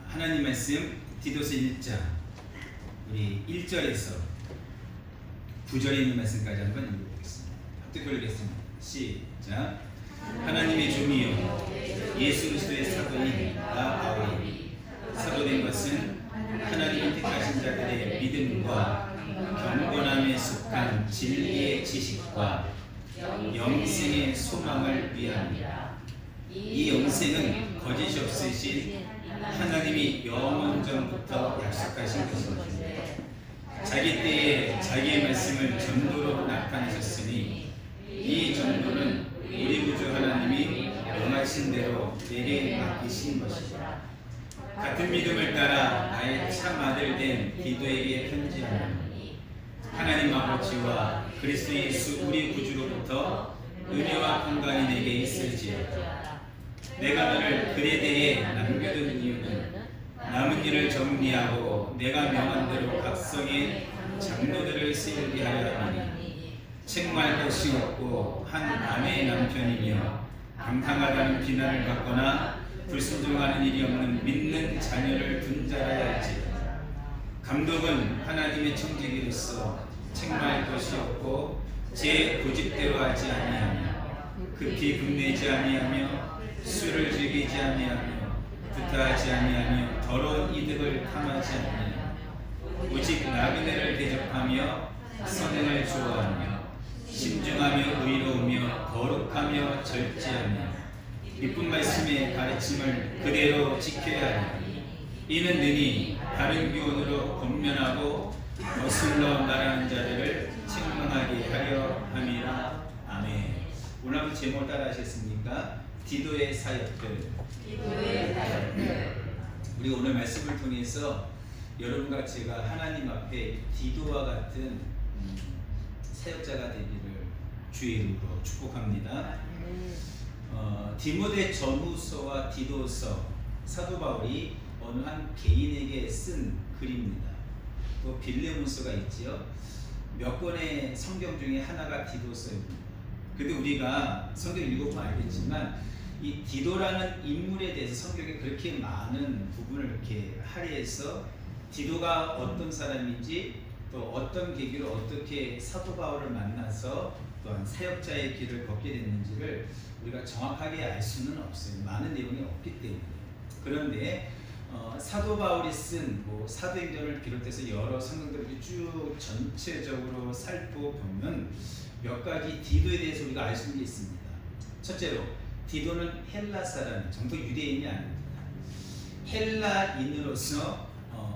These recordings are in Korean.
하나님 말씀 디도서 1장 우리 1절에서 9절에 있는 말씀까지 한번 읽어보겠습니다. 합독 올리겠습니다. 시작. 하나님의 종이요 예수 그리스도의 사도인 나 바울이 사도된 것은 하나님이 택하신 자들의 믿음과 경건함에 속한 진리의 지식과 영생의 소망을 위함이라. 이 영생은 거짓이 없으신 하나님이 영원 전부터 약속하신 것인데 자기 때에 자기의 말씀을 전도로 나타내셨으니 이 전도는 우리 구주 하나님이 명하신 대로 내게 맡기신 것이다. 같은 믿음을 따라 나의 참 아들 된 디도에게 편지하노니 하나님 아버지와 그리스도 예수 우리 구주로부터 은혜와 평강이 내게 있을지어다. 내가 너를 글에 대해 남겨둔 이유는 남은 일을 정리하고 내가 명한 대로 각성의 장로들을 세우게 하려 하니 책망할 것이 없고 한 아내의 남편이며 방탕하다는 비난을 받거나 불순종하는 일이 없는 믿는 자녀를 둔 자라야 할지. 감독은 하나님의 청지기로서 책망할 것이 없고 제 고집대로 하지 아니하며 급히 분내지 아니하며 술을 즐기지 아니하며 부타하지 아니하며 더러운 이득을 탐하지 아니하며 오직 나그네를 대접하며 선행을 좋아하며 신중하며 의로우며 거룩하며 절제하며 이쁜 말씀의 가르침을 그대로 지켜야 하니 이는 능히 바른 교훈으로 권면하고 거슬러 말하는 자들을 책망하게 하려 함이라. 아멘. 오늘 한번 제목 따라 하셨습니까? 디도의 사역들. 우리 오늘 말씀을 통해서 여러분과 제가 하나님 앞에 디도와 같은 사역자가 되기를 주의 이름으로 축복합니다. 디모데 전후서와 디도서 사도 바울이 어느 한 개인에게 쓴 글입니다. 또 빌레몬서가 있지요. 몇 권의 성경 중에 하나가 디도서입니다. 근데 우리가 성경 읽어보면 알겠지만 이 디도라는 인물에 대해서 성경에 그렇게 많은 부분을 이렇게 할애해서 디도가 어떤 사람인지 또 어떤 계기로 어떻게 사도 바울을 만나서 또한 사역자의 길을 걷게 됐는지를 우리가 정확하게 알 수는 없어요. 많은 내용이 없기 때문에. 그런데 사도 바울이 쓴 사도행전을 비롯해서 여러 성경들을 쭉 전체적으로 살펴보면 몇 가지 디도에 대해서 우리가 알 수 있습니다. 첫째로 디도는 헬라 사람, 정통 유대인이 아닙니다. 헬라인으로서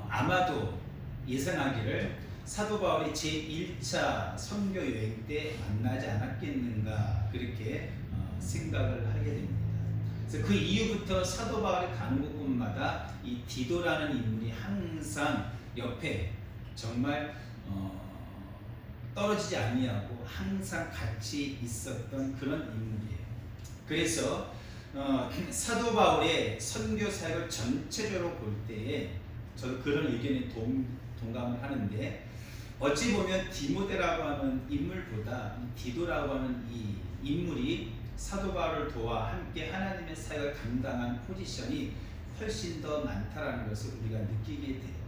아마도 예상하기를 사도 바울이 제1차 선교 여행 때 만나지 않았겠는가 그렇게 생각을 하게 됩니다. 그래서 그 이후부터 사도 바울이 가는 곳마다 이 디도라는 인물이 항상 옆에 정말 떨어지지 아니하고 항상 같이 있었던 그런 인물이에요. 그래서 사도 바울의 선교 사역을 전체적으로 볼 때에 저도 그런 의견에 동감을 하는데 어찌 보면 디모데라고 하는 인물보다 디도라고 하는 이 인물이 사도 바울을 도와 함께 하나님의 사역을 감당한 포지션이 훨씬 더 많다라는 것을 우리가 느끼게 돼요.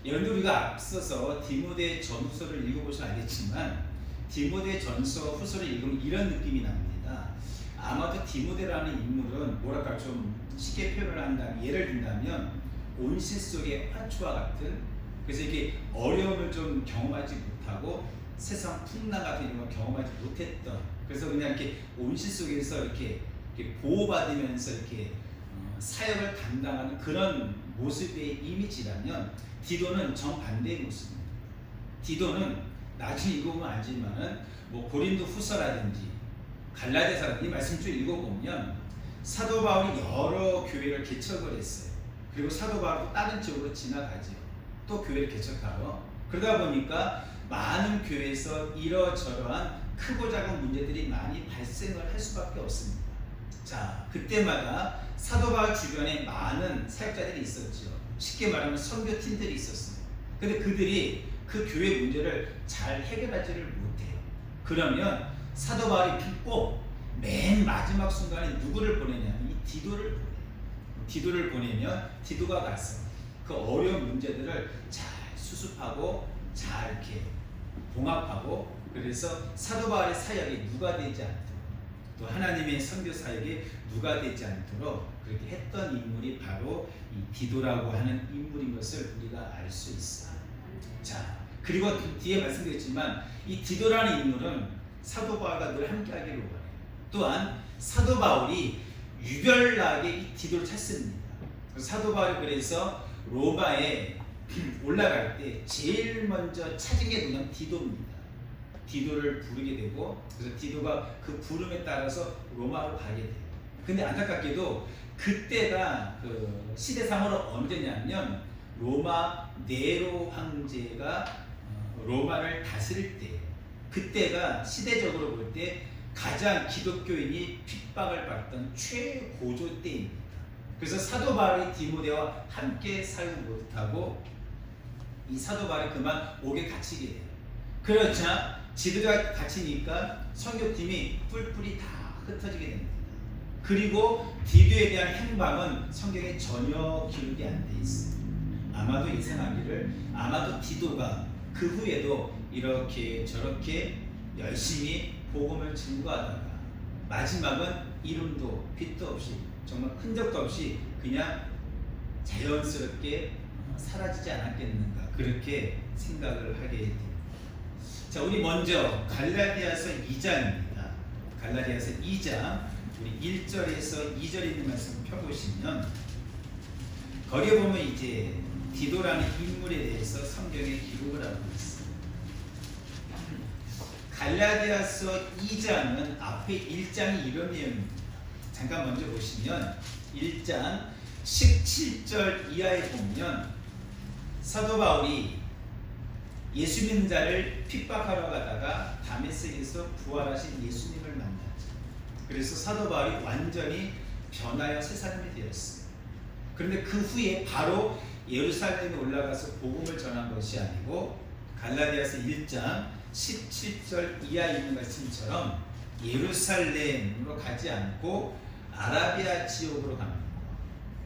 여러분들 우리가 앞서서 디모데 전후서를 읽어보시면 알겠지만 디모데 전서 후서를 읽으면 이런 느낌이 납니다. 아마도 디모데라는 인물은 뭐랄까 좀 쉽게 표현을 한다면 예를 든다면 온실 속의 화초와 같은, 그래서 이게 어려움을 좀 경험하지 못하고 세상 풍랑 같은 이런 걸 경험하지 못했던, 그래서 그냥 이렇게 온실 속에서 이렇게 보호받으면서 이렇게 사역을 감당하는 그런 모습의 이미지라면 디도는 정반대의 모습입니다. 디도는 나중에 읽어보면 알지만은 고린도 후서라든지 갈라디아서라든지 이 말씀 쭉 읽어보면 사도 바울이 여러 교회를 개척을 했어요. 그리고 사도 바울도 다른 쪽으로 지나가죠. 또 교회를 개척하러. 그러다 보니까 많은 교회에서 이러저러한 크고 작은 문제들이 많이 발생을 할 수밖에 없습니다. 자, 그때마다 사도 바울 주변에 많은 사역자들이 있었죠. 쉽게 말하면 선교팀들이 있었어요. 근데 그들이 그 교회 문제를 잘 해결하지를 못해요. 그러면 사도 바울이 꼭 맨 마지막 순간에 누구를 보내냐면 이 디도를 보내요. 디도를 보내면 디도가 가서 그 어려운 문제들을 잘 수습하고 잘 이렇게 봉합하고, 그래서 사도 바울의 사역이 누가 되지 않도록, 또 하나님의 선교 사역이 누가 되지 않도록 그렇게 했던 인물이 바로 이 디도라고 하는 인물인 것을 우리가 알 수 있어요. 자, 그리고 뒤에 말씀드렸지만 이 디도라는 인물은 사도 바울과 늘 함께하기를 원해요. 또한 사도 바울이 유별나게 이 디도를 찾습니다. 사도 바울이 그래서 로마에 올라갈 때 제일 먼저 찾은 게 그냥 디도입니다. 디도를 부르게 되고, 그래서 디도가 그 부름에 따라서 로마로 가게 돼요. 근데 안타깝게도 그때가 그 시대상으로 언제냐면 로마 네로 황제가 로마를 다스릴 때예요. 그때가 시대적으로 볼 때 가장 기독교인이 핍박을 받던 최고조 때입니다. 그래서 사도 바울이 디모데와 함께 살지 못하고 이 사도 바울이 그만 옥에 갇히게 돼요. 그렇자 지도자가 갇히니까 선교팀이 뿔뿔이 다 흩어지게 됩니다. 그리고 디도에 대한 행방은 성경에 전혀 기록이 안 돼 있어요. 아마도 예상하기를 아마도 디도가 그 후에도 이렇게 저렇게 열심히 복음을 증거하다가 마지막은 이름도 빛도 없이 정말 흔적도 없이 그냥 자연스럽게 사라지지 않았겠는가, 그렇게 생각을 하게 됩니다. 자, 우리 먼저 갈라디아서 2장입니다. 갈라디아서 2장 우리 1절에서 2절에 있는 말씀 펴보시면 거기에 보면 이제 디도라는 인물에 대해서 성경에 기록을 하고 있습니다. 갈라디아서 2장은 앞에 1장이 이런 내용입니다. 잠깐 먼저 보시면 1장 17절 이하에 보면 사도 바울이 예수 믿는 자를 핍박하러 가다가 다메섹에서 부활하신 예수님을 만났죠. 그래서 사도 바울이 완전히 변하여 새 사람이 되었어요. 그런데 그 후에 바로 예루살렘에 올라가서 복음을 전한 것이 아니고 갈라디아서 1장 17절 이하에 있는 말씀처럼 예루살렘으로 가지 않고 아라비아 지역으로 갑니다.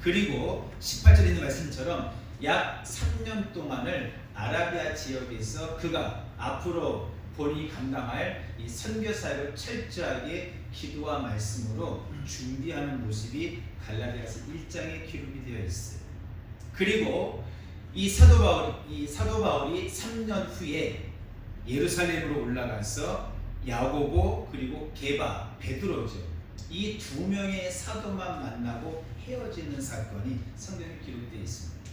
그리고 18절에 있는 말씀처럼 약 3년 동안을 아라비아 지역에서 그가 앞으로 본인이 감당할 이 선교 사역을 철저하게 기도와 말씀으로 준비하는 모습이 갈라디아서 1장에 기록이 되어 있어요. 그리고 이 사도 바울이 3년 후에 예루살렘으로 올라가서 야고보 그리고 게바, 베드로죠. 이 두 명의 사도만 만나고 헤어지는 사건이 성경에 기록되어 있습니다.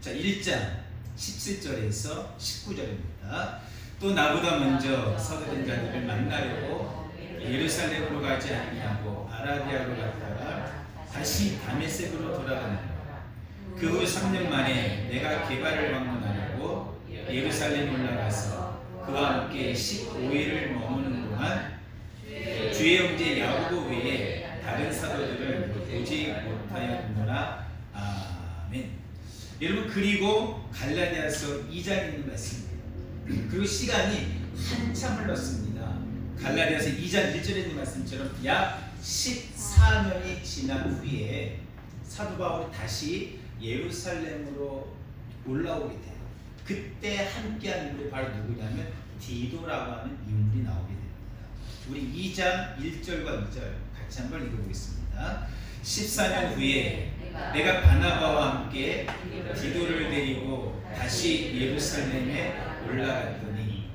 자, 1장 17절에서 19절입니다. 또 나보다 먼저 서두른 자들을 만나려고 예루살렘으로 가지 아니하고 아라비아로 갔다가 다시 다메섹으로 돌아가느니라. 그 후 3년 만에 내가 게바를 방문하려고 예루살렘 올라가서 그와 함께 15일을 머무는 동안 주의 형제 야고보 외에 다른 사도들을 보지 못하였노라. 아멘. 여러분, 그리고 갈라디아서 2장에 있는 말씀입니다. 그리고 시간이 한참 흘렀습니다. 갈라디아서 2장 1절에 있는 말씀처럼 약 14년이 지난 후에 사도 바울이 다시 예루살렘으로 올라오게 돼요. 그때 함께한 인물이 바로 누구냐면 디도라고 하는 인물이 나오게 됩니다. 우리 2장 1절과 2절 같이 한번 읽어보겠습니다. 14년 후에 내가 바나바와 함께 디도를 데리고 다시 예루살렘에 올라갔더니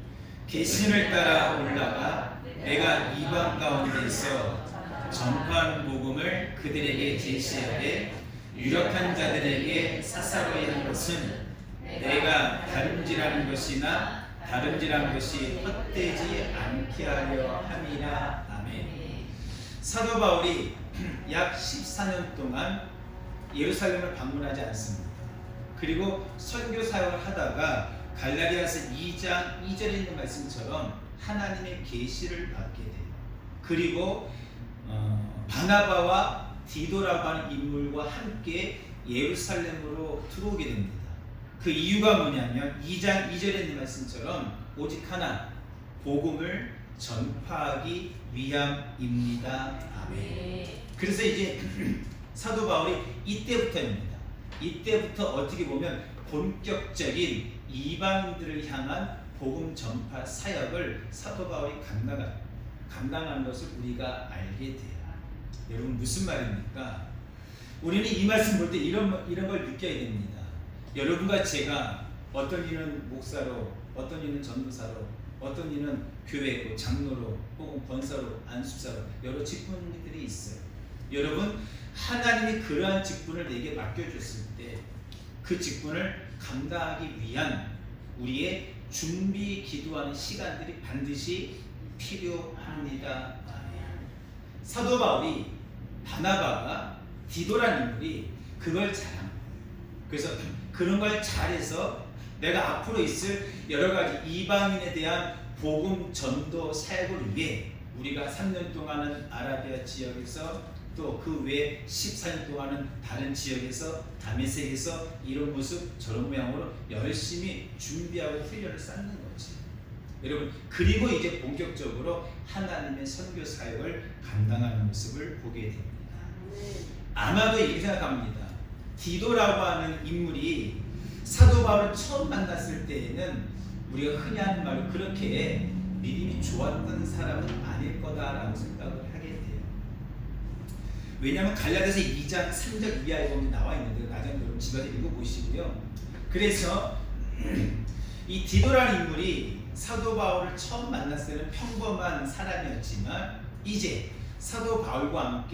계신을 따라 올라가 내가 이방 가운데서 전파하는 복음을 그들에게 제시하되 유력한 자들에게 사사로이 한 것은 내가 다름질하는 것이나 다름질한 것이 헛되지 않게 하려 함이라. 아멘. 사도 바울이 약 14년 동안 예루살렘을 방문하지 않습니다. 그리고 선교 사역을 하다가 갈라디아서 2장 2절에 있는 말씀처럼 하나님의 계시를 받게 돼요. 그리고 바나바와 디도라고 하는 인물과 함께 예루살렘으로 들어오게 됩니다. 그 이유가 뭐냐면 2장 2절에 있는 말씀처럼 오직 하나, 복음을 전파하기 위함입니다. 아멘. 그래서 이제 사도 바울이 이때부터입니다. 이때부터 어떻게 보면 본격적인 이방인들을 향한 복음 전파 사역을 사도 바울이 감당하는 것을 우리가 알게 돼요. 여러분 무슨 말입니까? 우리는 이 말씀 볼 때 이런 걸 느껴야 됩니다. 여러분과 제가 어떤 이는 목사로, 어떤 이는 전도사로, 어떤 이는 교회로, 장로로, 혹은 권사로, 안수사로 여러 직분들이 있어요. 여러분 하나님이 그러한 직분을 내게 맡겨줬을 때 그 직분을 감당하기 위한 우리의 준비 기도하는 시간들이 반드시 필요합니다. 사도 바울이 바나바가 디도라는 인물이 그걸 잘합니다. 그래서 그런 걸 잘해서 내가 앞으로 있을 여러 가지 이방인에 대한 복음 전도 사역을 위해 우리가 3년 동안은 아라비아 지역에서 또 그 외에 14년 동안은 다른 지역에서 다메섹에서 이런 모습 저런 모양으로 열심히 준비하고 훈련을 쌓는 거지. 여러분 그리고 이제 본격적으로 하나님의 선교 사역을 감당하는 모습을 보게 됩니다. 아마도 이렇게 생각합니다. 디도라고 하는 인물이 사도 바울을 처음 만났을 때에는 우리가 흔히 하는 말로 그렇게 믿음이 좋았던 사람은 아닐 거다라고 생각을 하게 돼요. 왜냐하면 갈라디아서 2장 3절 이하에 보면 나와 있는데 나중에 여러분 집에서 읽어보시고요. 그래서 이 디도라는 인물이 사도 바울을 처음 만났을 때는 평범한 사람이었지만 이제 사도 바울과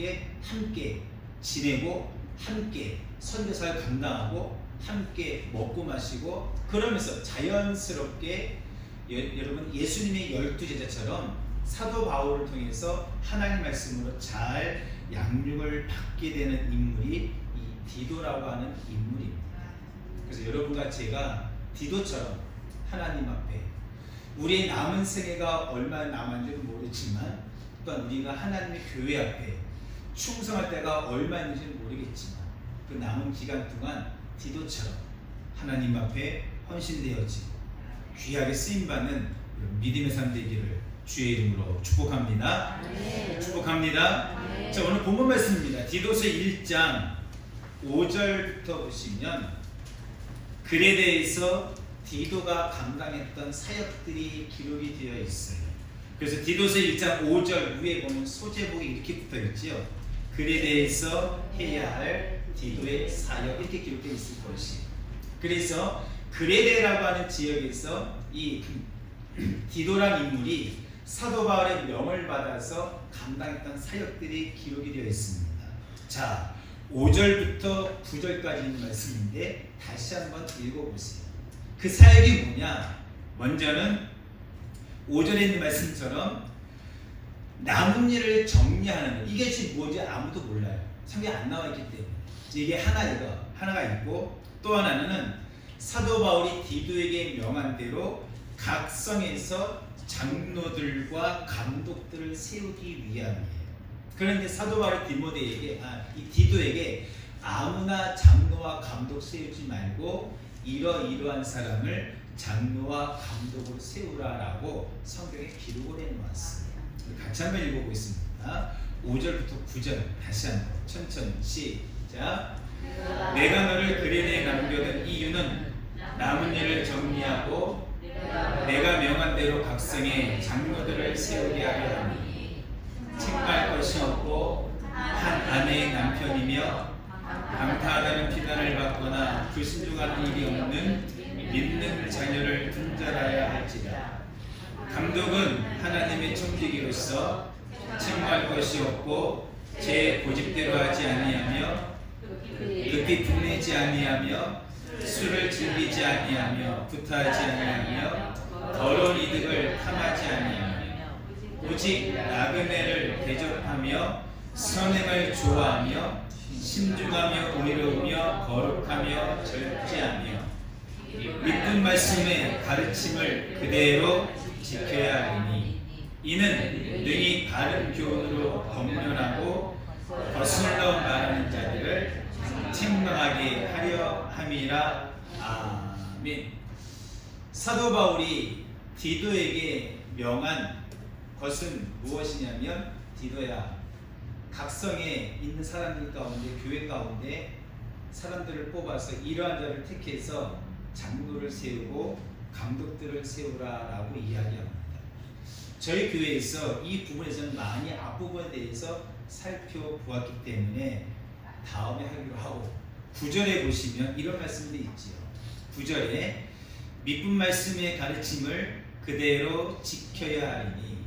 함께 지내고 함께 선교사를 감당하고 함께 먹고 마시고 그러면서 자연스럽게 여러분 예수님의 12제자처럼 사도 바울을 통해서 하나님 말씀으로 잘 양육을 받게 되는 인물이 이 디도라고 하는 인물입니다. 그래서 여러분과 제가 디도처럼 하나님 앞에 우리의 남은 생애가 얼마나 남았는지는 모르지만 또한 우리가 하나님의 교회 앞에 충성할 때가 얼마 있는지는 모르겠지만 그 남은 기간 동안 디도처럼 하나님 앞에 헌신되어지고 귀하게 쓰임받는 믿음의 삶 되기를 주의 이름으로 축복합니다. 축복합니다. 자, 오늘 본문 말씀입니다. 디도서 1장 5절부터 보시면 글에 대해서 디도가 감당했던 사역들이 기록이 되어 있어요. 그래서 디도서 1장 5절 위에 보면 소제목이 이렇게 붙어 있지요. 글에 대해서 해야 할 디도의 사역 이렇게 기록되어 있을 것이. 그래서 그레데라고 하는 지역에서 이 디도란 인물이 사도 바울의 명을 받아서 감당했던 사역들이 기록이 되어 있습니다. 자, 5절부터 9절까지 있는 말씀인데 다시 한번 읽어보세요. 그 사역이 뭐냐? 먼저는 5절에 있는 말씀처럼 남은 일을 정리하는 것. 이게 지금 뭐지? 아무도 몰라요. 성경에 안 나와 있기 때문에. 이게 하나가 있고 또 하나는 사도 바울이 디도에게 명한 대로 각 성에서 장로들과 감독들을 세우기 위함이에요. 그런데 사도 바울이 이 디도에게 아무나 장로와 감독 세우지 말고 이러이러한 사람을 장로와 감독으로 세우라라고 성경에 기록을 해놓았어요. 같이 한번 읽어보겠습니다. 5절부터 9절 다시 한번 천천히 시작. 내가 너를 그레네에 남겨둔 이유는 남은 일을 정리하고 내가 명한 대로 각 성에 장로들을 세우게 하려 하니 책망할 것이 없고 한 아내의 남편이며 방탕하다는 비난을 받거나 불순종하는 일이 없는 믿는 자녀를 분별하여야 할지라. 감독은 하나님의 청지기로서 책망할 것이 없고 제 고집대로 하지 아니하며 급히 분내지 아니하며 술을 즐기지 아니하며 구타하지 아니하며 더러운 이득을 탐하지 아니하며 오직 나그네를 대접하며 선행을 좋아하며 신중하며 의로우며 거룩하며 절제하며 믿는 말씀의 가르침을 그대로 지켜야 하니 이는 능히 바른 교훈으로 법론하고 거슬러 말하는 자들을 책망하게 하려 함이라. 아멘. 사도 바울이 디도에게 명한 것은 무엇이냐면 디도야, 각성에 있는 사람들 가운데, 교회 가운데 사람들을 뽑아서 이러한 자를 택해서 장로를 세우고 감독들을 세우라라고 이야기합니다. 저희 교회에서 이 부분에서는 많이 앞부분에 대해서 살펴보았기 때문에 다음에 하기로 하고, 9절에 보시면 이런 말씀들이 있지요. 9절에 믿음 말씀의 가르침을 그대로 지켜야 하리니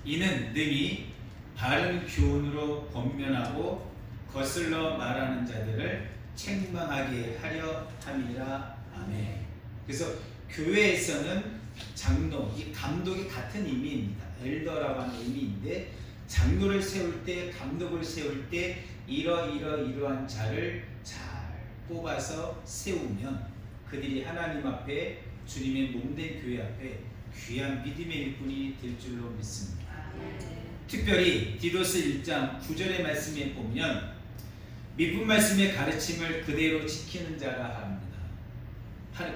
이는 능히 바른 교훈으로 권면하고 거슬러 말하는 자들을 책망하게 하려 함이라. 아멘. 그래서 교회에서는 장로, 이 감독이 같은 의미입니다. 엘더라고 하는 의미인데, 장로를 세울 때, 감독을 세울 때 이러한 자를 잘 뽑아서 세우면 그들이 하나님 앞에, 주님의 몸된 교회 앞에 귀한 믿음의 일꾼이 될 줄로 믿습니다. 특별히 디도스 1장 9절의 말씀에 보면 믿음 말씀의 가르침을 그대로 지키는 자가 합니다.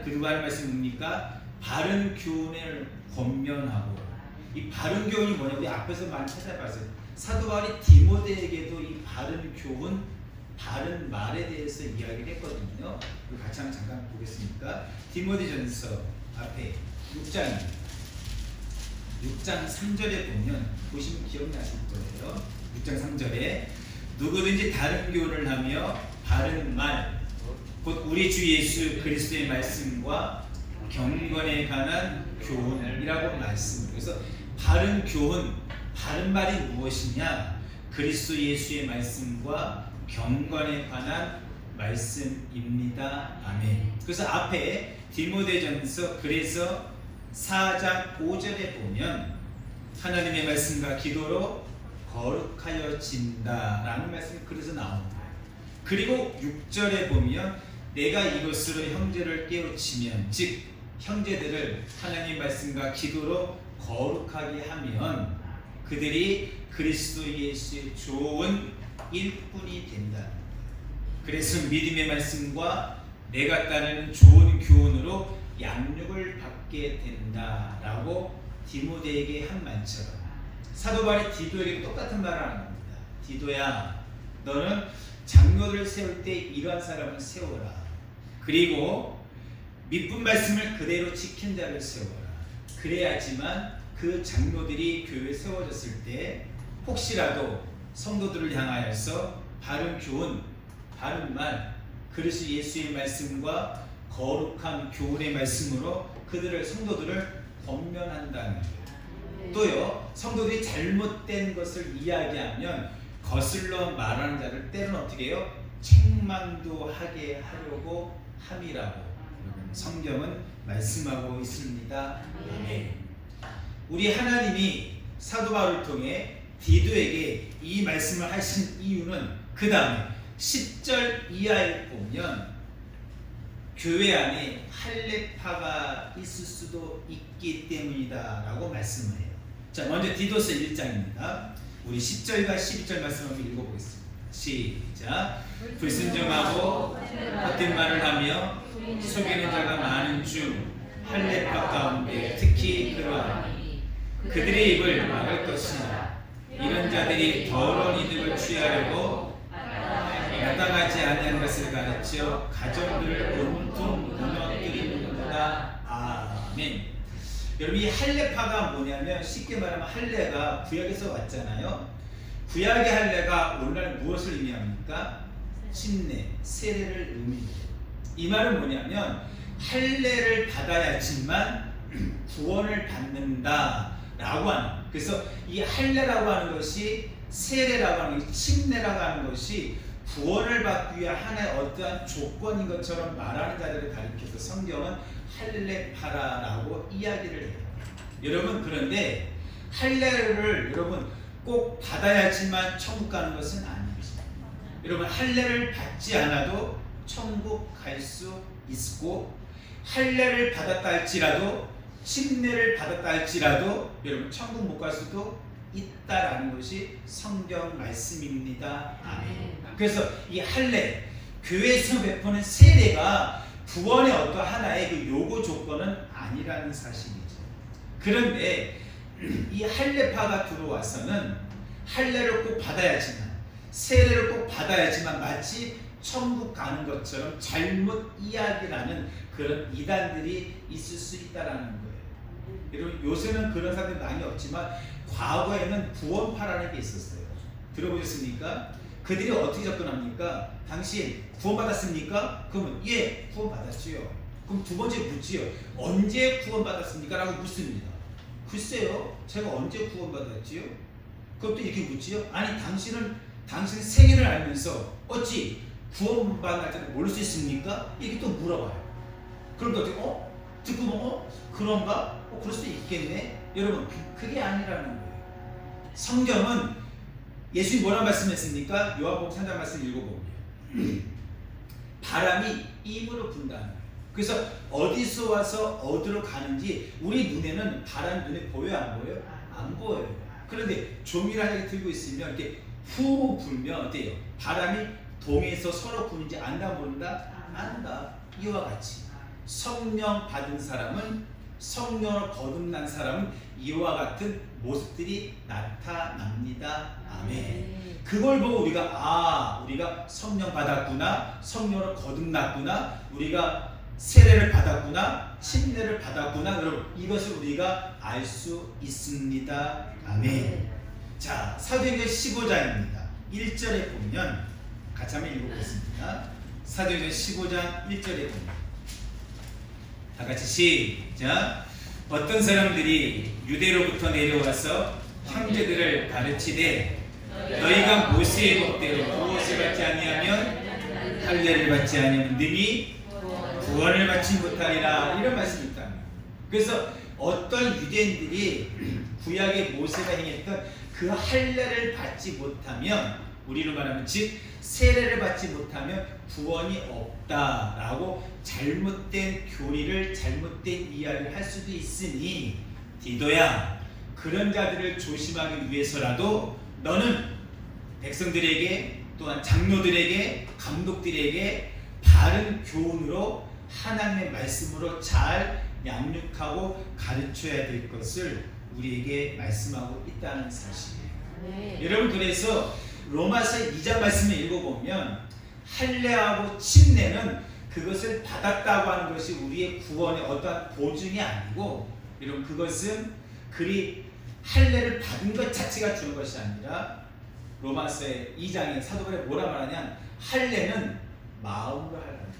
그리고 하는 말씀이 뭡니까? 바른 교훈을 권면하고. 이 바른 교훈이 뭐냐고 앞에서 많이 찾아봤어요. 사도 바울이 디모데에게도 이 바른 교훈, 바른 말에 대해서 이야기를 했거든요. 같이 한번 잠깐 보겠습니까? 디모데전서 앞에 6장 3절에 보면, 보시면 기억나실 거예요. 6장 3절에 누구든지 다른 교훈을 하며 바른 말, 곧 우리 주 예수 그리스도의 말씀과 경건에 관한 교훈이라고 말씀을. 그래서 바른 교훈, 바른 말이 무엇이냐? 그리스도 예수의 말씀과 경건에 관한 말씀입니다. 아멘. 그래서 앞에 디모데전서 그래서 4장 5절에 보면 하나님의 말씀과 기도로 거룩하여진다라는 말씀이 그래서 나옵니다. 그리고 6절에 보면 내가 이것으로 형제를 깨우치면, 즉 형제들을 하나님의 말씀과 기도로 거룩하게 하면 그들이 그리스도 예수의 좋은 일꾼이 된다. 그래서 믿음의 말씀과 내가 따르는 좋은 교훈으로 양육을 받게 된다라고 디모데에게 한 말처럼 사도 바울이 디도에게 똑같은 말을 하는 겁니다. 디도야, 너는 장로를 세울 때 이러한 사람을 세워라. 그리고 믿음 말씀을 그대로 지킨 자를 세워라. 그래야지만 그 장로들이 교회에 세워졌을 때 혹시라도 성도들을 향하여서 바른 교훈, 바른 말, 그리스도 예수의 말씀과 거룩한 교훈의 말씀으로 그들을, 성도들을 권면한다는 거예요. 또요, 성도들이 잘못된 것을 이야기하면 거슬러 말하는 자를 때로는 어떻게 해요? 책망도 하게 하려고 함이라고 성경은 말씀하고 있습니다. 아멘. 우리 하나님이 사도 바울을 통해 디도에게 이 말씀을 하신 이유는 그 다음에 10절 이하에 보면 교회 안에 할례파가 있을 수도 있기 때문이다 라고 말씀을 해요. 자, 먼저 디도서 1장입니다. 우리 10절과 12절 말씀 한번 읽어보겠습니다. 시작. 불순종하고 헛된 말을 하며 속이는 자가 많은 중 할례파 가운데 특히 그러하니 그들의 입을 막을 것이나 이런 자들이 더러운 이득을 취하려고 마땅하지 아니한 것을 가르쳐 가정들을 온통 무너뜨리는구나. 아멘. 여러분, 이 할례파가 뭐냐면 쉽게 말하면 할례가 구약에서 왔잖아요. 구약의 할례가 오늘날 무엇을 의미합니까? 침례, 세례를 의미해요. 이 말은 뭐냐면 할례를 받아야지만 구원을 받는다라고 하는. 그래서 이 할례라고 하는 것이, 세례라고 하는 것이, 침례라고 하는 것이 구원을 받기 위한 하나의 어떠한 조건인 것처럼 말하는 자들을 가리켜서 성경은 할례파라라고 이야기를 해요. 여러분, 그런데 할례를 여러분 꼭 받아야지만 천국 가는 것은 아니죠. 여러분, 할례를 받지 않아도 천국 갈 수 있고, 할례를 받았다 할지라도, 침례를 받았다 할지라도 여러분 천국 못 갈 수도 있다라는 것이 성경 말씀입니다. 아멘. 그래서 이 할례, 교회에서 베푸는 세례가 구원의 어떤 하나의 그 요구 조건은 아니라는 사실이죠. 그런데 이 할례파가 들어와서는 할례를 꼭 받아야지만, 세례를 꼭 받아야지만 마치 천국 가는 것처럼 잘못 이야기라는 그런 이단들이 있을 수 있다라는 거예요. 여러분 요새는 그런 사람들이 많이 없지만 과거에는 구원파라는 게 있었어요. 들어보셨습니까? 그들이 어떻게 접근합니까? 당신 구원받았습니까? 그러면 예, 구원받았지요. 그럼 두 번째 묻지요. 언제 구원받았습니까? 라고 묻습니다. 글쎄요, 제가 언제 구원받았지요? 그것도 이렇게 묻지요. 아니 당신 생일을 알면서 어찌 구원받을 줄 모를 수 있습니까? 이렇게 또 물어봐요. 그런데 어떻게 듣고 보면 그런가? 그럴 수도 있겠네. 여러분 그게 아니라는 거예요. 성경은 예수님이 뭐라 말씀했습니까? 요한복음 3장 말씀 읽어보면 바람이 임으로 분다는 거예요. 그래서 어디서 와서 어디로 가는지 우리 눈에는 바람이 눈에 보여요? 안 보여요? 안 보여요. 그런데 조밀하게 들고 있으면 이렇게 후 불면 어때요? 바람이 동에서 서로 부는지 안다 모른다? 안다. 이와 같이 성령 받은 사람은 성령으로 거듭난 사람은 이와 같은 모습들이 나타납니다. 아멘. 그걸 보고 우리가 성령 받았구나, 성령으로 거듭났구나, 우리가 세례를 받았구나, 침례를 받았구나, 여러분 이것을 우리가 알 수 있습니다. 아멘. 자, 사도행전 15장입니다. 1절에 보면 같이 한번 읽어보겠습니다. 사도행전 15장 1절에 보면 다 같이 시작. 어떤 사람들이 유대로부터 내려와서 형제들을 가르치되 너희가 모세의 법대로 무엇을 받지 아니하면 할례를 받지 아니하면 능히 구원을 받지 못하리라, 이런 말씀이 있다. 그래서 어떤 유대인들이 구약의 모세가 행했던 그 할례를 받지 못하면, 우리로 말하면 즉 세례를 받지 못하면 구원이 없다라고 잘못된 교리를, 잘못된 이야기를 할 수도 있으니 디도야, 그런 자들을 조심하기 위해서라도 너는 백성들에게 또한 장로들에게 감독들에게 바른 교훈으로 하나님의 말씀으로 잘 양육하고 가르쳐야 될 것을 우리에게 말씀하고 있다는 사실이에요. 네. 여러분 그래서 로마서 2장 말씀을 읽어보면 할례하고 침례는 그것을 받았다고 하는 것이 우리의 구원의 어떠한 보증이 아니고, 여러분 그것은 그리 할례를 받은 것 자체가 주는 것이 아니라 로마서의 2장에 사도 바울이 뭐라 말하냐, 할례는 마음으로 하라는 거예요.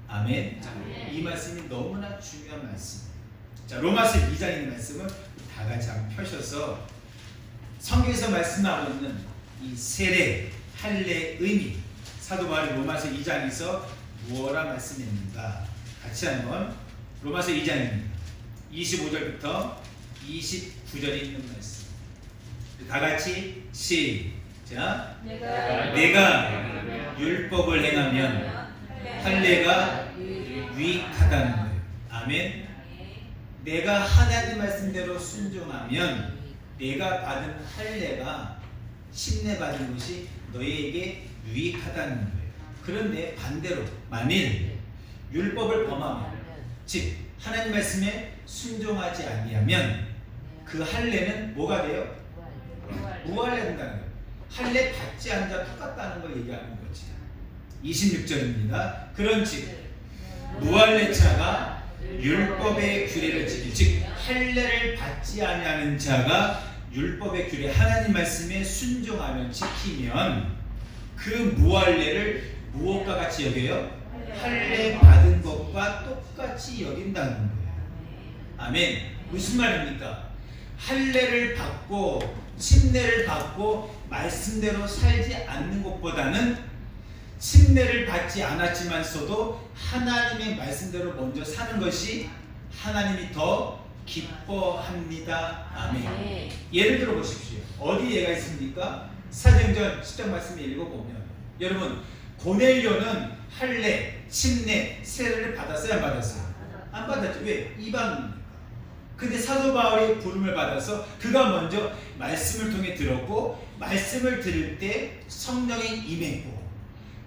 아멘. 이 말씀이 너무나 중요한 말씀이에요. 자, 로마서 2장에 있는 말씀을 다 같이 한번 펴셔서 성경에서 말씀하고 있는 이 세례, 할례의 의미, 사도 바울이 로마서 2장에서 무엇라 말씀했는가 같이 한번 로마서 2장입니다. 25절부터 29절에 있는 말씀 다 같이 시작. 내가 율법을 행하면 할례가 유익하다는 거예요. 아멘. 내가 하나님 말씀대로 순종하면 내가 받은 할례가, 침례 받은 것이 너희에게 유익하다는 거예요. 그런데 반대로 만일 율법을 범하면, 즉 하나님 말씀에 순종하지 아니하면 그 할례는 뭐가 돼요? 무할례 된다는 거예요. 할례 받지 않은 자 똑같다는 걸 얘기하는 거지. 26절입니다. 그런즉 무할례자가 율법의 규례를 지킬, 즉 할례를 받지 아니하는 자가 율법의 규례, 하나님 말씀에 순종하면, 지키면 그 무할례를 무엇과 같이 여겨요? 할례 받은 것과 똑같이 여긴다는 거예요. 아멘. 무슨 말입니까? 할례를 받고 침례를 받고 말씀대로 살지 않는 것보다는 침례를 받지 않았지만서도 하나님의 말씀대로 먼저 사는 것이 하나님이 더 기뻐합니다. 아멘. 예를 들어 보십시오. 어디 예가 있습니까? 사도행전 10장 말씀을 읽어보면, 여러분 고넬료는 할례, 침례, 세례를 받았어요? 안 받았어요? 안 받았죠. 왜? 이방인이니까. 근데 사도 바울이 부름을 받아서 그가 먼저 말씀을 통해 들었고, 말씀을 들을 때 성령이 임했고,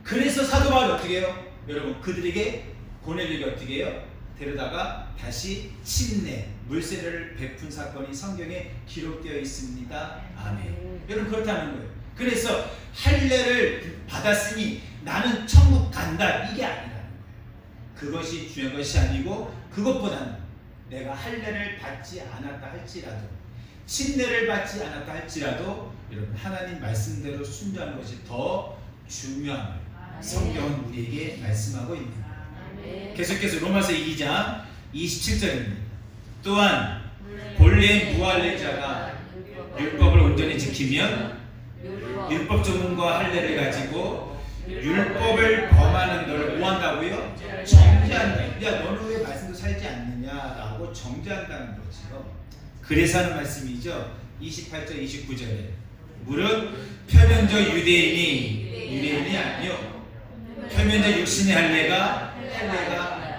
그래서 사도 바울이 어떻게 해요? 여러분 그들에게, 고넬료에게 어떻게 해요? 데려다가 다시 침례, 물세례를 베푼 사건이 성경에 기록되어 있습니다. 아멘. 여러분 그렇다는 거예요. 그래서 할례를 받았으니 나는 천국 간다, 이게 아니라는 거예요. 그것이 중요한 것이 아니고, 그것보다는 내가 할례를 받지 않았다 할지라도, 침례를 받지 않았다 할지라도 여러분 하나님 말씀대로 순종하는 것이 더 중요함을 성경은 우리에게 말씀하고 있습니다. 계속해서 로마서 2장 27절입니다. 또한 본래 무할례자가 율법을 온전히 지키면 율법 조문과 할례를 가지고 율법을 범하는 너를 뭐한다고요? 정죄한다. 야, 너는 왜 말씀도 살지 않느냐라고 정죄한다는 거죠. 그래서 하는 말씀이죠. 28절 29절에 무릇 표면적 유대인이 아니요 표면적 육신의 할례가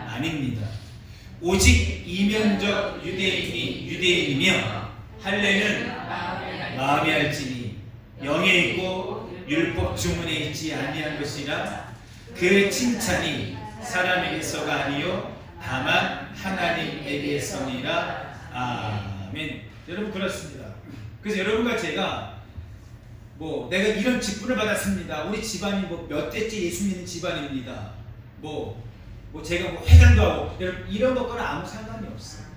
아닙니다. 오직 이면적 유대인이며 할례는 마음에 할지니 영에 있고 율법 주문에 있지 아니한 것이라 그 칭찬이 사람에게서가 아니요 다만 하나님에게서니라. 아멘. 여러분 그렇습니다. 그래서 여러분과 제가 내가 이런 직분을 받았습니다. 우리 집안이 몇 대째 예수 믿는 집안입니다. 제가 회장도 하고 여러분 이런 것과는 아무 상관이 없어요.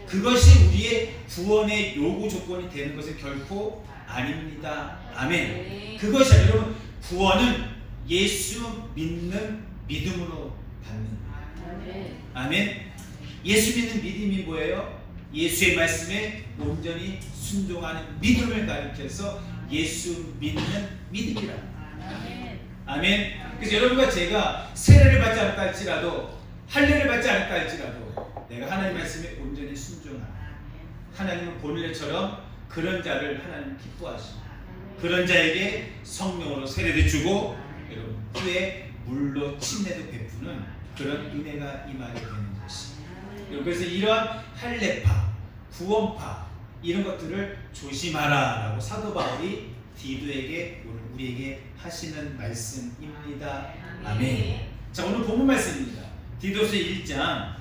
그것이 우리의 구원의 요구 조건이 되는 것은 결코 아닙니다. 아멘. 그것이 여러분 구원은 예수 믿는 믿음으로 받는 거예요. 아멘. 예수 믿는 믿음이 뭐예요? 예수의 말씀에 온전히 순종하는 믿음을 가리켜서 예수 믿는 믿음이라. 아멘. 그래서 여러분과 제가 세례를 받지 않았다 할지라도 할례를 받지 않았다 할지라도 내가 하나님 말씀에 온전히 순종하는, 하나님은 본래처럼 그런 자를 하나님 기뻐하시고 그런 자에게 성령으로 세례도 주고 여러분 후에 물로 침례도 베푸는 그런 은혜가 임하게 되는 것입니다. 그래서 이러한 할례파, 구원파 이런 것들을 조심하라라고 사도 바울이 디도에게 오늘 우리에게 하시는 말씀입니다. 아멘. 자, 오늘 본문 말씀입니다. 디도서 1장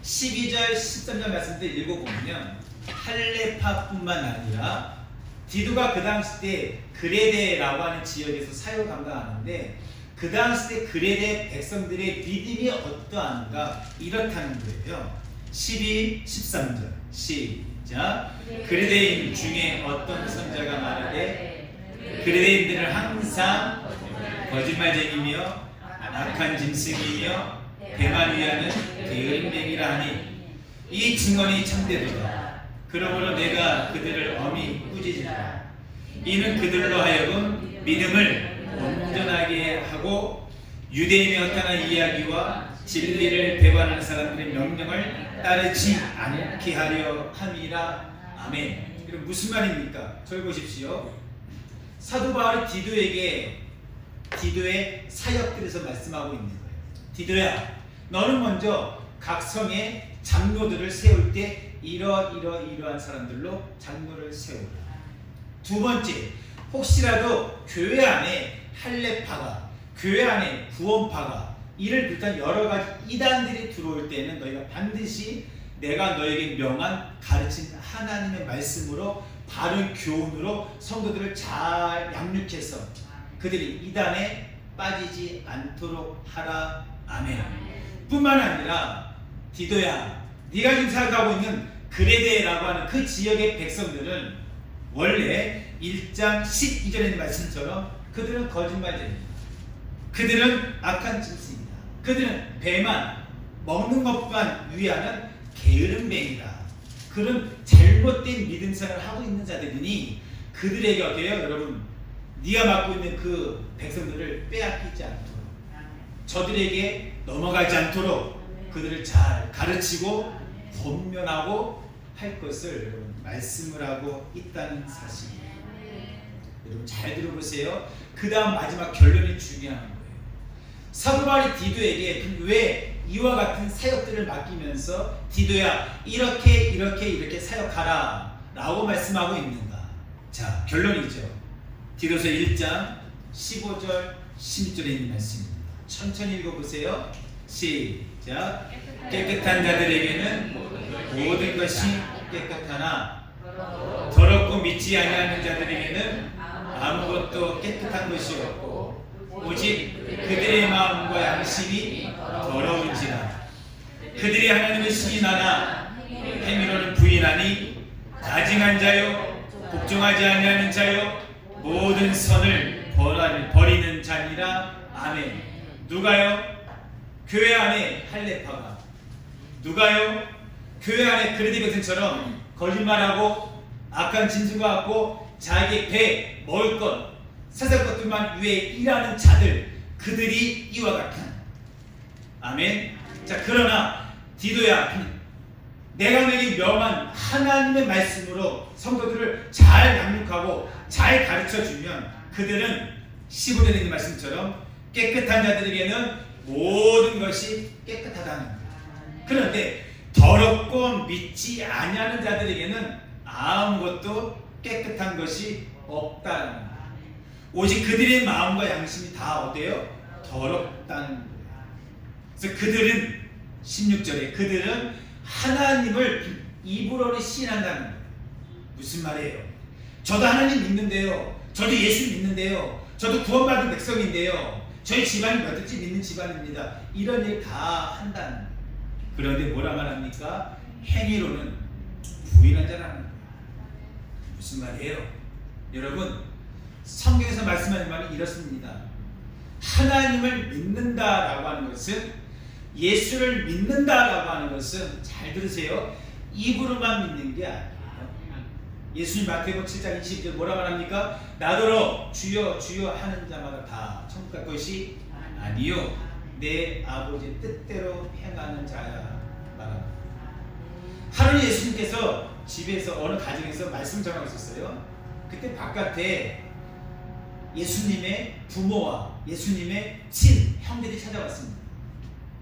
12절 13절 말씀들 읽어보면 할례파뿐만 아니라 디도가 그 당시 때 그레데라고 하는 지역에서 사역을 감당하는데 그 당시 때 그레데 백성들의 믿음이 어떠한가 이렇다는 거예요. 12, 13절 시작. 그레데인 중에 어떤 선자가 말하되 그레데인들은 항상 거짓말쟁이며 악한 짐승이며 배만 위하는 게으름쟁이라 하니 이 증언이 참되도다. 그러므로 내가 그들을 엄히 꾸짖으리라. 이는 그들로 하여금 믿음을 온전하게 하고 유대인의 어떠한 이야기와 진리를 배반하는 사람들의 명령을 따르지 않게 하려 함이라. 아멘. 그럼 무슨 말입니까? 저기 보십시오. 사도 바울이 디도의 사역들에서 말씀하고 있는 거예요. 디도야, 너는 먼저 각 성의 장로들을 세울 때 이러한 사람들로 장로를 세우라. 두 번째, 혹시라도 교회 안에 할례파가, 교회 안에 구원파가 이를 비롯한 여러 가지 이단들이 들어올 때는 너희가 반드시 내가 너에게 명한 가르친 하나님의 말씀으로 바른 교훈으로 성도들을 잘 양육해서 그들이 이단에 빠지지 않도록 하라. 아멘. 뿐만 아니라 디도야, 네가 지금 생각하고 있는 그레데라고 하는 그 지역의 백성들은 원래 1장 12절에 있는 말씀처럼 그들은 거짓말쟁이입니다. 그들은 악한 짐승이다. 그들은 배만 먹는 것만 위하는 게으름뱅이다. 그런 잘못된 믿음 생활을 하고 있는 자들이니 그들에게 어때요? 여러분, 네가 맡고 있는 그 백성들을 빼앗기지 않도록, 저들에게 넘어가지 않도록 그들을 잘 가르치고 권면하고 할 것을 여러분 말씀을 하고 있다는 사실입니다. 여러분 잘 들어보세요. 그 다음 마지막 결론이 중요한 거예요. 사도 바울이 디도에게 왜 이와 같은 사역들을 맡기면서 디도야 이렇게 사역하라 라고 말씀하고 있는가? 자, 결론이죠. 디도서 1장 15절 16절에 있는 말씀입니다. 천천히 읽어보세요. 시작. 깨끗한 자들에게는 모든 것이 깨끗하나 더럽고 믿지 아니하는 자들에게는 아무것도 깨끗한 것이 없고 오직 그들의 마음과 양심이 더러운지라. 그들이 하나님을 시인하나 행위로는 부인하니 가증한 자요 복종하지 아니하는 자요 모든 선을 버리는 자니라. 아멘. 누가요? 교회 안에 할례파가, 누가요? 교회 안에 그레디 백성처럼 거짓말하고 악한 진술과 갖고 자기 배 먹을 것 세상 것들만 위해 일하는 자들, 그들이 이와 같은. 아멘. 자, 그러나 디도야, 내가 내게 명한 하나님의 말씀으로 성도들을 잘 양육하고 잘 가르쳐 주면 그들은 15절에 있는 말씀처럼 깨끗한 자들에게는 모든 것이 깨끗하다는 거예요. 그런데 더럽고 믿지 아니하는 자들에게는 아무것도 깨끗한 것이 없다는 거예요. 오직 그들의 마음과 양심이 다 어때요? 더럽다는 거예요. 그래서 그들은 16절에 그들은 하나님을 입으로는 시인한다는 거예요. 무슨 말이에요? 저도 하나님 믿는데요, 저도 예수 믿는데요, 저도 구원받은 백성인데요, 저희 집안이 몇 대째 믿는 집안입니다, 이런 일 다 한다는 거예요. 그런데 뭐라 말합니까? 행위로는 부인한 자라는 거예요. 무슨 말이에요? 여러분, 성경에서 말씀하는 말은 이렇습니다. 하나님을 믿는다라고 하는 것은, 예수를 믿는다라고 하는 것은, 잘 들으세요, 입으로만 믿는 게 아니에요. 예수님 마태복음 7장 20절 뭐라 말합니까? 나더러 주여 주여 하는 자마다 다 천국 갈 것이 아니요 내 아버지의 뜻대로 행하는 자야 말합니다. 하루는 예수님께서 집에서 어느 가정에서 말씀 전하고 있었어요. 그때 바깥에 예수님의 부모와 예수님의 친 형들이 찾아왔습니다.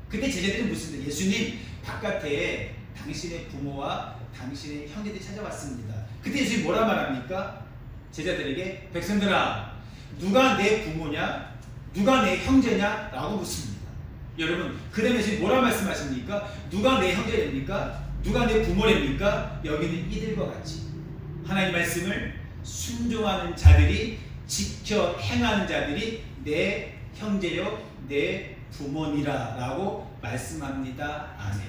그때 제자들이 묻습니다. 예수님, 바깥에 당신의 부모와 당신의 형제들이 찾아왔습니다. 그때 예수님이 뭐라 말합니까? 제자들에게, 백성들아, 누가 내 부모냐? 누가 내 형제냐? 라고 묻습니다. 여러분, 그 다음에 예수님이 뭐라 말씀하십니까? 누가 내 형제입니까? 누가 내 부모입니까? 여기는 이들과 같이 하나님 말씀을 순종하는 자들이, 지켜 행하는 자들이 내 형제요 내 부모니라 라고 말씀합니다. 아멘.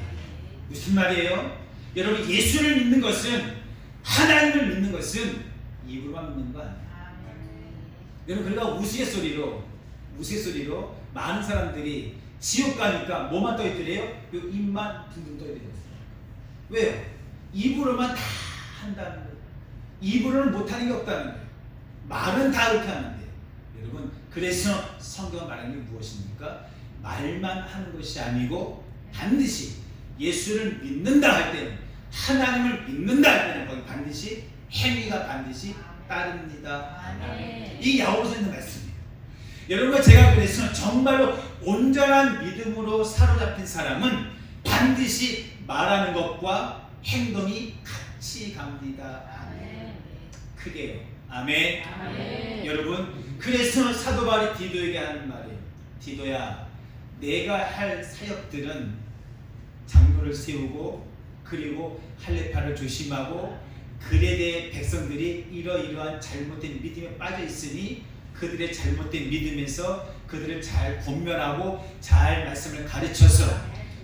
무슨 말이에요? 여러분, 예수를 믿는 것은, 하나님을 믿는 것은 입으로만 믿는 거 아니에요. 여러분, 그러니까 우스갯소리로 많은 사람들이 지옥 가니까 뭐만 떠있더래요? 요 입만 둥둥 떠있더래요. 왜요? 입으로만 다 한다는 거예요. 입으로는 못하는 게 없다는 거예요. 말은 다 그렇게 하는데, 여러분, 그래서 성경은 말하는 게 무엇입니까? 말만 하는 것이 아니고 반드시 예수를 믿는다 할 때는, 하나님을 믿는다 할 때는 거기 반드시 행위가 반드시 따릅니다. 이 야고보서에 있는 말씀이에요. 여러분과 제가 그래서 정말로 온전한 믿음으로 사로잡힌 사람은 반드시 말하는 것과 행동이 같이 갑니다. 아멘. 크게요. 아멘. 아멘. 여러분, 그래서 사도 바울이 디도에게 하는 말이에요. 디도야, 내가 할 사역들은 장로를 세우고, 그리고 할례파를 조심하고, 그레데 백성들이 이러이러한 잘못된 믿음에 빠져 있으니 그들의 잘못된 믿음에서 그들을 잘 권면하고 잘 말씀을 가르쳐서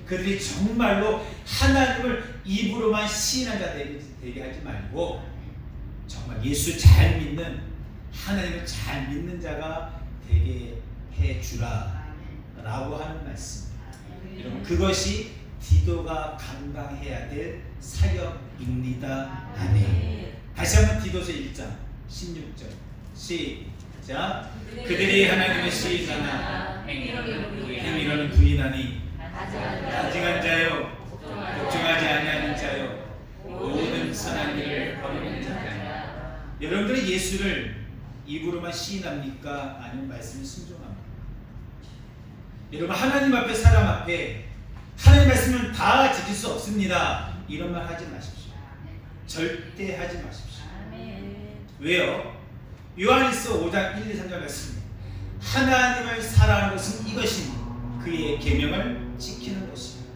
그들이 정말로 하나님을 입으로만 시인한 자 되게 하지 말고 정말 예수 잘 믿는, 하나님을 잘 믿는 자가 되게 해주라 라고 하는 말씀. 여러분, 그것이 디도가 감당해야 될 사역입니다. 아멘. 다시 한번 디도서 1장 16절 시작. 그들이 하나님의 시인하나 행위로는 부인하니 가증한 자요 복종하지 아니하는 자요 모든 선한 일을 버리는 자야. 여러분들이 예수를 입으로만 시인합니까? 아니면 말씀을 순종합니까? 여러분, 하나님 앞에, 사람 앞에 하나님 말씀은 다 지킬 수 없습니다, 이런 말 하지 마십시오. 절대 하지 마십시오. 왜요? 요한일서 5장 1, 2, 3절 말씀, 하나님을 사랑하는 것은 이것이니 그의 계명을 지키는 것입니다.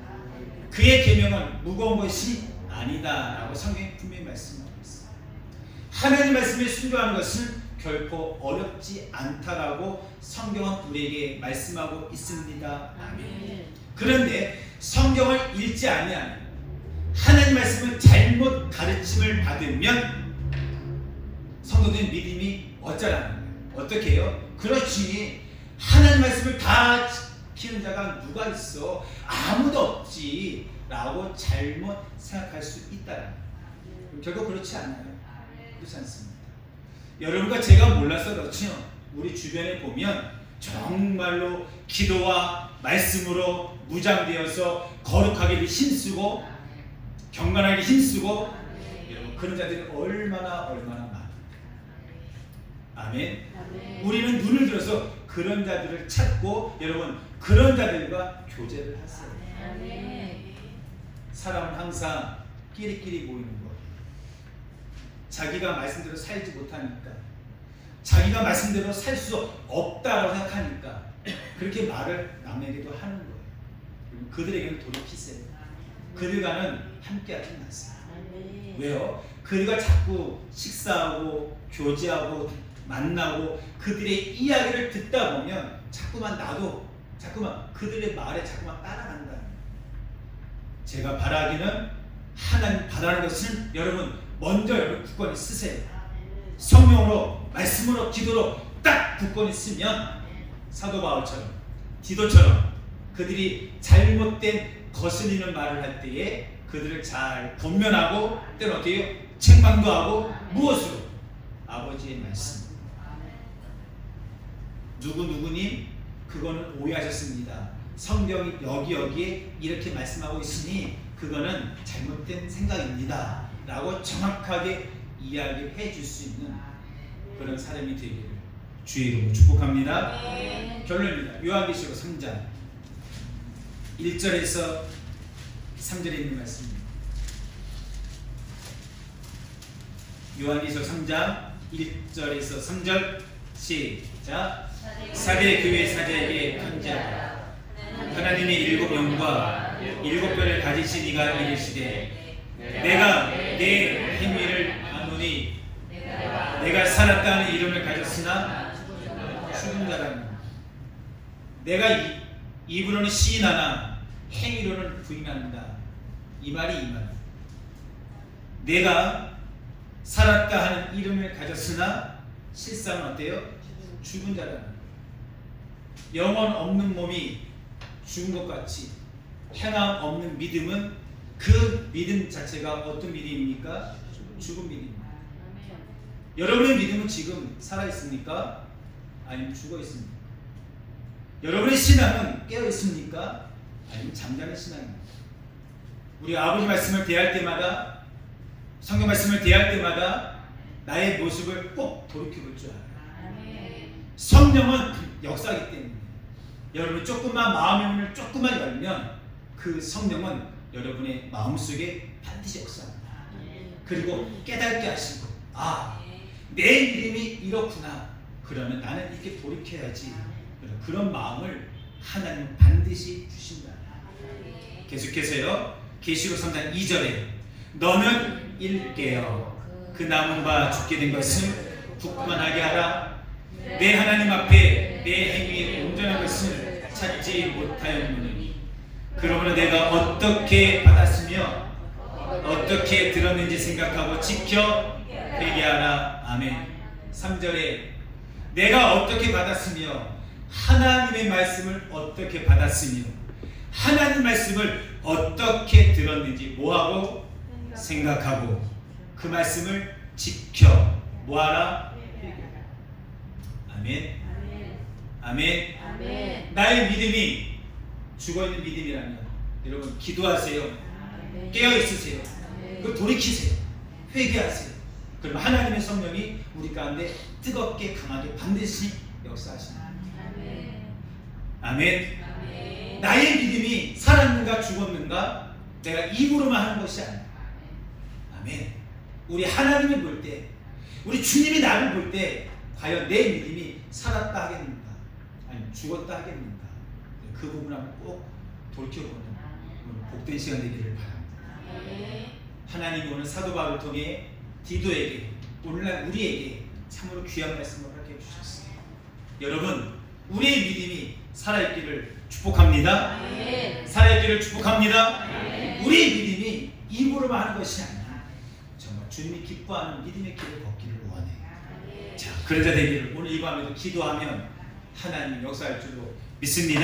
그의 계명은 무거운 것이 아니다 라고 성경이 분명히 말씀하고 있습니다. 하나님 말씀에 순종하는 것은 결코 어렵지 않다라고 성경은 우리에게 말씀하고 있습니다. 아멘. 그런데 성경을 읽지 아니하면, 하나님 말씀을 잘못 가르침을 받으면 성도된 믿음이 어쩌라는 거예요. 어떻게 해요? 그렇지, 하나님 말씀을 다 지키는 자가 누가 있어? 아무도 없지 라고 잘못 생각할 수 있다. 결국 그렇지 않아요. 그렇지 않습니다. 여러분과 제가 몰라서 그렇죠. 우리 주변에 보면 정말로 기도와 말씀으로 무장되어서 거룩하게 힘쓰고 경건하게 힘쓰고, 여러분 그런 자들이 얼마나 많아요. 아멘. 우리는 눈을 들어서 그런 자들을 찾고, 여러분 그런 자들과 교제를 하세요. 사람은 항상 끼리끼리 모이는 거예요. 자기가 말씀대로 살지 못하니까, 자기가 말씀대로 살 수 없다라고 생각하니까 그렇게 말을 남에게도 하는 거예요. 그들에게는 돌이키세요. 그들과는 함께하지 마세요. 왜요? 그들과 자꾸 식사하고 교제하고 만나고 그들의 이야기를 듣다 보면 자꾸만 그들의 말에 자꾸만 따라간다. 제가 바라기는, 하나님 바라는 것은 여러분 먼저 여러분 굳건히 쓰세요. 성령으로, 말씀으로, 기도로 딱 굳건히 쓰면 사도 바울처럼, 디도처럼 그들이 잘못된 거슬리는 말을 할 때에 그들을 잘 권면하고, 때로 어때요? 책망도 하고. 무엇으로? 아버지의 말씀. 누구님 그거는 오해하셨습니다. 성경이 여기에 이렇게 말씀하고 있으니 그거는 잘못된 생각입니다 라고 정확하게 이야기를 해줄 수 있는 그런 사람이 되기를 주의 이름으로 축복합니다. 결론입니다. 요한계시록 3장 1절에서 3절에 있는 말씀입니다. 요한계시록 3장 1절에서 3절 시작. 사대 교회 사자에게 편지하라. 하나님의 일곱 영과 일곱 뼈를 가지신 이가 이르시되, 내가 내 행위를 아노니 내가 살았다 하는 이름을 가졌으나 죽은 자라니, 내가 입으로는 시인하나 행위로는 부인한다. 이 말이 내가 살았다 하는 이름을 가졌으나 실상은 어때요? 죽은 자라니. 영혼 없는 몸이 죽은 것 같이 행함 없는 믿음은, 그 믿음 자체가 어떤 믿음입니까? 죽은 믿음입니다. 여러분의 믿음은 지금 살아있습니까? 아니면 죽어있습니까? 여러분의 신앙은 깨어있습니까? 아니면 잠자는 신앙입니까? 우리 아버지 말씀을 대할 때마다, 성경 말씀을 대할 때마다 나의 모습을 꼭 돌이켜볼 줄 알아요. 성령은 역사이기 때문에 여러분 조금만 마음의 문을 조금만 열면 그 성령은 여러분의 마음속에 반드시 역사합니다. 그리고 깨닫게 하시고, 내 이름이 이렇구나, 그러면 나는 이렇게 돌이켜야지, 그런 마음을 하나님은 반드시 주신다. 계속해서요, 계시록 3장 2절에 너는 일깨어 그 남은 바 죽게 된 것을 굳건하게 하라. 내 하나님 앞에 내 행위에 온전한 것을 찾지 못하였느니, 그러므로 내가 어떻게 받았으며 어떻게 들었는지 생각하고 지켜 회개하라. 아멘. 3절에 내가 어떻게 받았으며, 하나님의 말씀을 어떻게 받았으며, 하나님 말씀을 어떻게 들었는지 뭐하고? 생각하고 그 말씀을 지켜 뭐하라? 아멘. 아멘. 아멘. 나의 믿음이 죽어있는 믿음이라면 여러분 기도하세요. 깨어있으세요. 그 돌이키세요. 회개하세요. 그럼 하나님의 성령이 우리 가운데 뜨겁게 강하게 반드시 역사하십니다. 아멘. 아멘. 나의 믿음이 살았는가 죽었는가 내가 입으로만 하는 것이 아니야. 아멘. 우리 하나님을 볼 때, 우리 주님이 나를 볼 때 과연 내 믿음이 살았다 하겠는가 아니면 죽었다 하겠는가, 그 부분 한번 꼭 돌이켜보는 복된 시간 되기를 바랍니다. 하나님이 오늘 사도 바울을 통해 디도에게, 오늘날 우리에게 참으로 귀한 말씀을 하게 해주셨어요. 여러분, 우리의 믿음이 살아있기를 축복합니다. 살아있기를 축복합니다. 우리의 믿음이 입으로만 하는 것이 아니라 정말 주님이 기뻐하는 믿음의 길을 걷기를 원해요. 자, 그런 자 되기를 오늘 이 밤에도 기도하면 하나님 역사할 줄로 믿습니다.